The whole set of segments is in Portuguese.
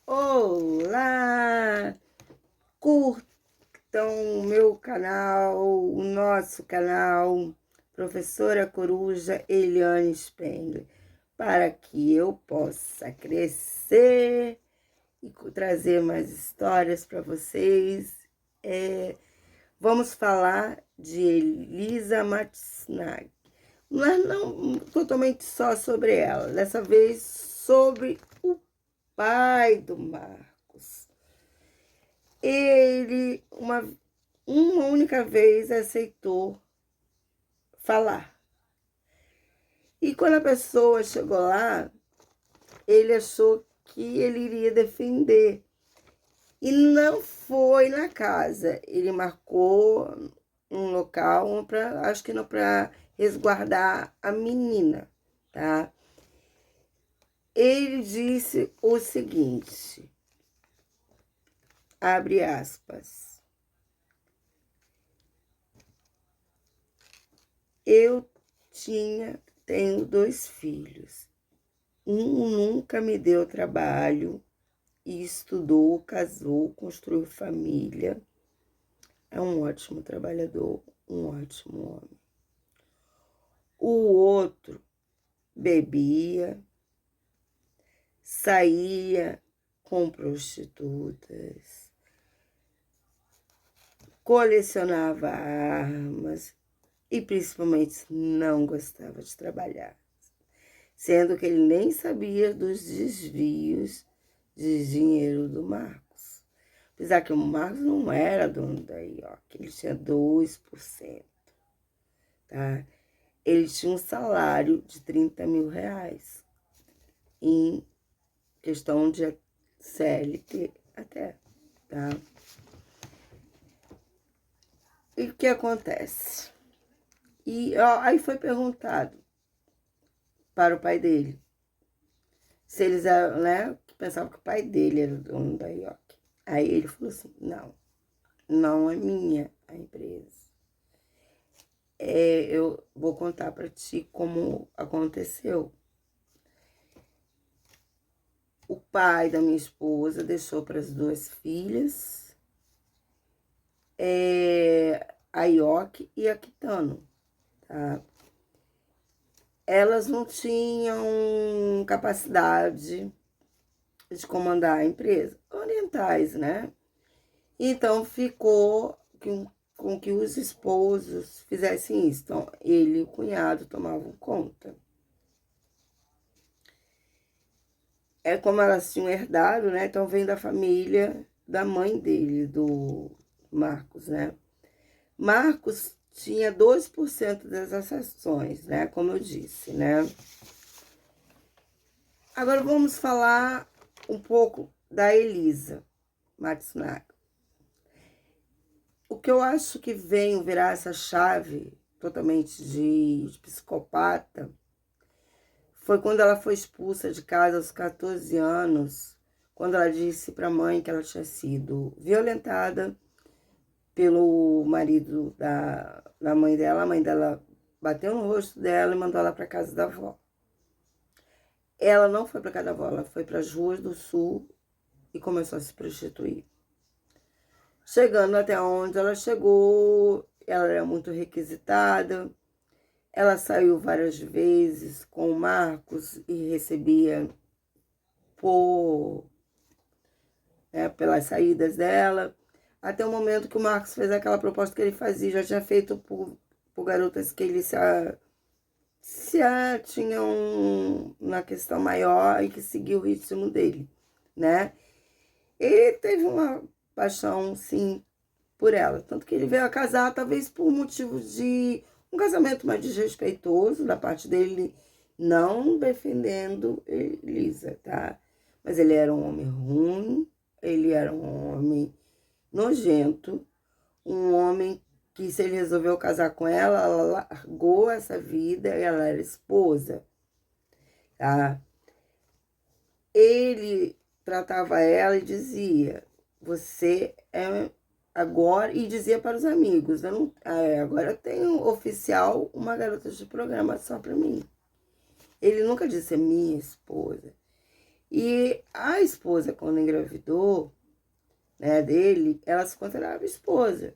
Olá! Curtam o meu canal, o nosso canal, Professora Coruja Eliane Spengler, para que eu possa crescer e trazer mais histórias para vocês. Vamos falar de Elisa Matsunaga, mas não totalmente só sobre ela, dessa vez sobre o pai do Marcos. Ele, uma única vez, aceitou falar. E quando a pessoa chegou lá, ele achou que ele iria defender. E não foi na casa. Ele marcou um local, acho que não para resguardar a menina, tá? Ele disse o seguinte, abre aspas: eu tenho 2 filhos. Um nunca me deu trabalho e estudou, casou, construiu família. É um ótimo trabalhador, um ótimo homem. O outro bebia, saía com prostitutas, colecionava armas e principalmente não gostava de trabalhar, sendo que ele nem sabia dos desvios de dinheiro do Marcos. Apesar que o Marcos não era dono da IOC, ele tinha 2%, tá? Ele tinha um salário de 30 mil reais, em questão de CLT até, tá? E o que acontece? Aí foi perguntado para o pai dele se eles eram, né, que pensavam que o pai dele era o dono da IOC. Aí ele falou assim, não é minha a empresa. Eu vou contar para ti como aconteceu. O pai da minha esposa deixou para as 2 filhas a IOC e a Quitano, tá? Elas não tinham capacidade de comandar a empresa, orientais, né? Então ficou com que os esposos fizessem isso. Então, ele e o cunhado tomavam conta. É como elas tinham herdado, né? Então, vem da família da mãe dele, do Marcos, né? Marcos tinha 2% das ações, né? Como eu disse, né? Agora vamos falar um pouco da Elisa Matsunaga. O que eu acho que veio virar essa chave totalmente de psicopata foi quando ela foi expulsa de casa aos 14 anos, quando ela disse para a mãe que ela tinha sido violentada pelo marido da mãe dela. A mãe dela bateu no rosto dela e mandou ela para casa da avó. Ela não foi para casa da avó, ela foi para as ruas do sul e começou a se prostituir. Chegando até onde ela chegou, ela era muito requisitada. Ela saiu várias vezes com o Marcos e recebia pelas saídas dela, até o momento que o Marcos fez aquela proposta que ele fazia, já tinha feito por garotas que ele tinham na questão maior e que seguiu o ritmo dele, né? Ele teve uma paixão, sim, por ela, tanto que ele veio a casar, talvez por motivo de um casamento mais desrespeitoso da parte dele, não defendendo Elisa, tá? Mas ele era um homem ruim, ele era um homem nojento, um homem que, se ele resolveu casar com ela, ela largou essa vida, ela era esposa, tá? Ele tratava ela e dizia, você é agora, e dizia para os amigos, agora eu tenho oficial uma garota de programa só para mim. Ele nunca disse minha esposa. E a esposa, quando engravidou, né, dele, ela se considerava esposa.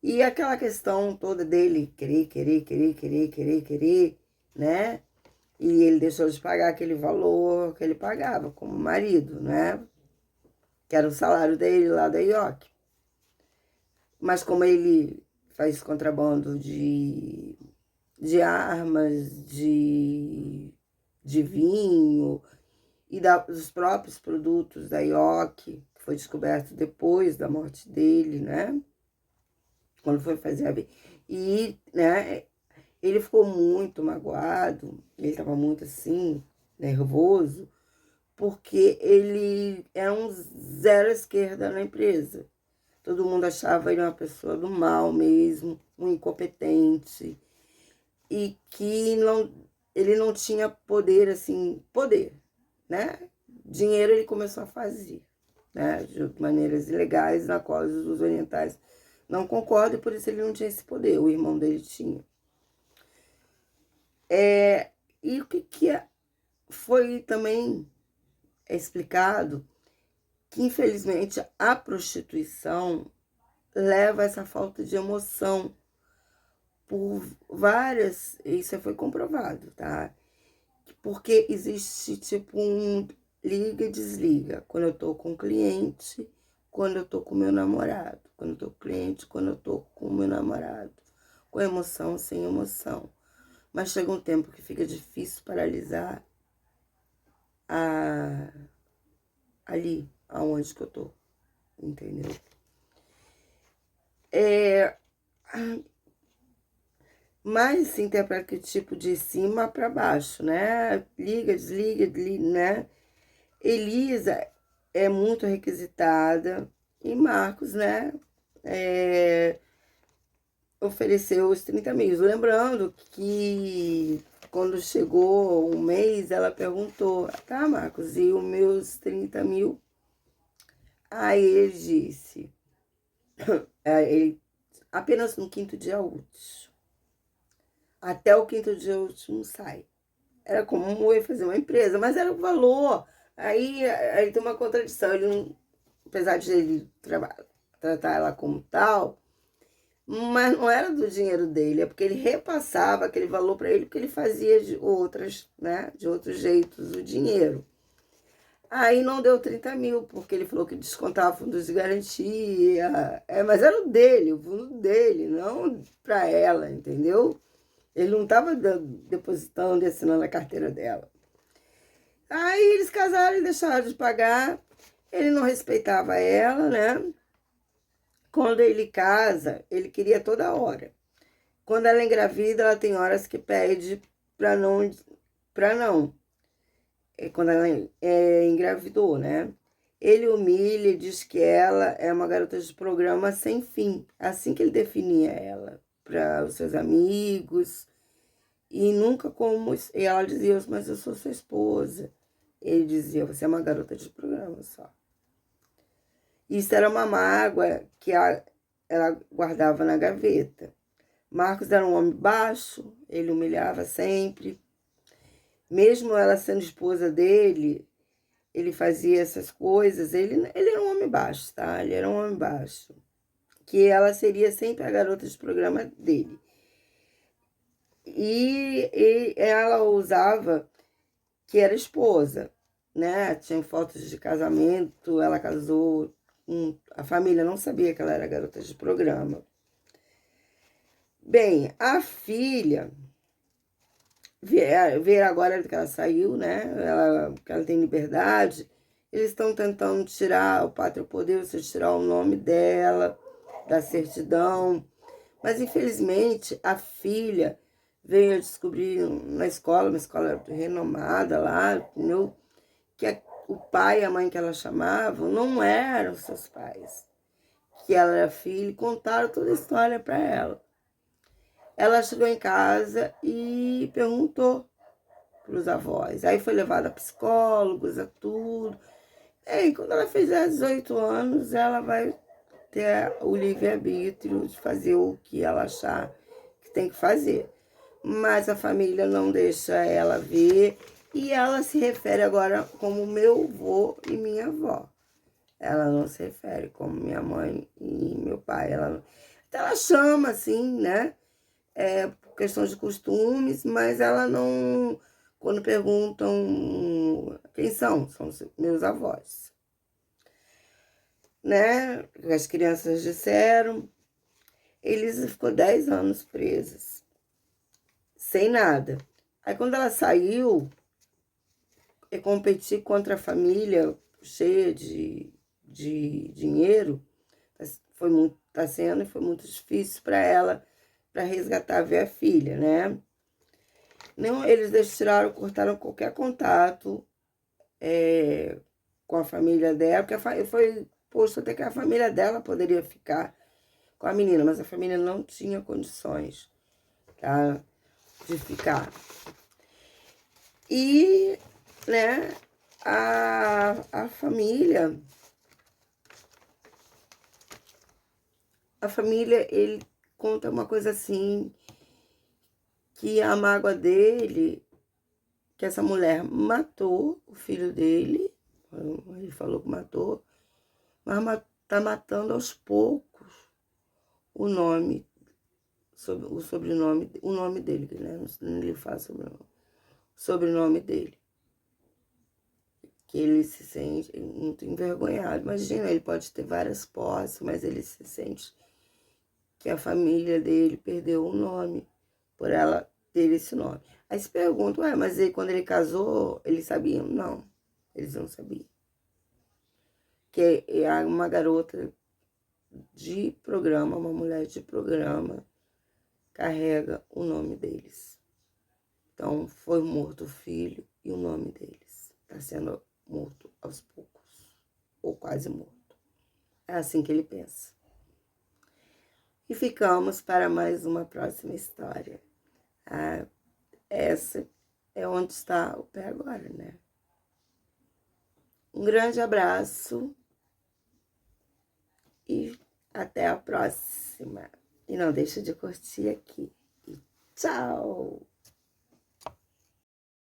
E aquela questão toda dele querer, né? E ele deixou de pagar aquele valor que ele pagava como marido, né? Que era o salário dele lá da IOC. Mas como ele faz contrabando de armas, de vinho e dos próprios produtos da IOC, que foi descoberto depois da morte dele, né? Quando foi fazer a... E, né, ele ficou muito magoado, ele estava muito assim, nervoso, porque ele era um zero à esquerda na empresa. Todo mundo achava ele uma pessoa do mal mesmo, um incompetente, e que ele não tinha poder, assim, poder, né? Dinheiro ele começou a fazer, né? De maneiras ilegais, na qual os orientais não concordam, e por isso ele não tinha esse poder, o irmão dele tinha. E o que foi também explicado que, infelizmente, a prostituição leva a essa falta de emoção por várias... Isso foi comprovado, tá? Porque existe tipo um liga e desliga. Quando eu tô com o cliente, quando eu tô com o meu namorado. Quando eu tô com o cliente, quando eu tô com o meu namorado. Com emoção, sem emoção. Mas chega um tempo que fica difícil paralisar ali, aonde que eu tô, entendeu? Mas se interpreta que tipo de cima para baixo, né? Liga, desliga, né? Elisa é muito requisitada e Marcos, né? Ofereceu os 30 mil. Lembrando que quando chegou um mês, ela perguntou, tá, Marcos, e os meus 30 mil? Aí ele disse, ele, apenas no quinto dia útil. Até o quinto dia útil não sai. Era como eu fazer uma empresa, mas era o valor. Aí tem uma contradição. Ele não, apesar de ele tratar ela como tal, mas não era do dinheiro dele, é porque ele repassava aquele valor para ele, porque ele fazia de outras, né? De outros jeitos o dinheiro. Aí não deu 30 mil, porque ele falou que descontava fundos de garantia. Mas era o dele, o fundo dele, não para ela, entendeu? Ele não estava depositando e assinando a carteira dela. Aí eles casaram e deixaram de pagar. Ele não respeitava ela, né? Quando ele casa, ele queria toda hora. Quando ela é engravida, ela tem horas que pede para não. Quando ela engravidou, né? Ele humilha e diz que ela é uma garota de programa sem fim. Assim que ele definia ela para os seus amigos. E nunca como... E ela dizia, mas eu sou sua esposa. Ele dizia, você é uma garota de programa só. Isso era uma mágoa que ela guardava na gaveta. Marcos era um homem baixo, ele humilhava sempre. Mesmo ela sendo esposa dele, ele fazia essas coisas. Ele era um homem baixo, tá? Ele era um homem baixo. Que ela seria sempre a garota de programa dele. E ela usava que era esposa, né? Tinha fotos de casamento, ela casou, a família não sabia que ela era garota de programa. Bem, a filha, ver agora que ela saiu, né? Que ela tem liberdade, eles estão tentando tirar o pátrio poder, você tirar o nome dela, da certidão, mas infelizmente a filha veio a descobrir na escola, uma escola renomada lá, entendeu? Que o pai e a mãe que ela chamava não eram seus pais, que ela era filha, e contaram toda a história para ela. Ela chegou em casa e perguntou para os avós. Aí foi levada a psicólogos, a tudo. E quando ela fizer 18 anos, ela vai ter o livre-arbítrio de fazer o que ela achar que tem que fazer. Mas a família não deixa ela ver E ela se refere agora como meu avô e minha avó. Ela não se refere como minha mãe e meu pai. Então ela chama assim, né? Por questão de costumes, mas ela não... Quando perguntam quem são os meus avós, né? As crianças disseram. Elisa ficou 10 anos presas, sem nada. Aí quando ela saiu, competir contra a família cheia de dinheiro, tá sendo e foi muito difícil para ela, para resgatar ver a filha, né? Não, eles cortaram qualquer contato com a família dela, porque foi posto até que a família dela poderia ficar com a menina, mas a família não tinha condições, tá, de ficar. E, né, a família, ele conta uma coisa assim, que a mágoa dele, que essa mulher matou o filho dele, ele falou que matou, mas tá matando aos poucos o nome, o sobrenome, o nome dele, né? Não lhe fala sobrenome dele. Que ele se sente muito envergonhado. Imagina, ele pode ter várias posses, mas ele se sente que a família dele perdeu o nome por ela ter esse nome. Aí se pergunta, mas ele, quando ele casou, eles sabiam? Não, eles não sabiam. Que é uma garota de programa, uma mulher de programa, carrega o nome deles. Então, foi morto o filho e o nome deles está sendo morto aos poucos, ou quase morto. É assim que ele pensa. E ficamos para mais uma próxima história. Essa é onde está o pé agora, né? Um grande abraço e até a próxima. E não deixa de curtir aqui. E tchau!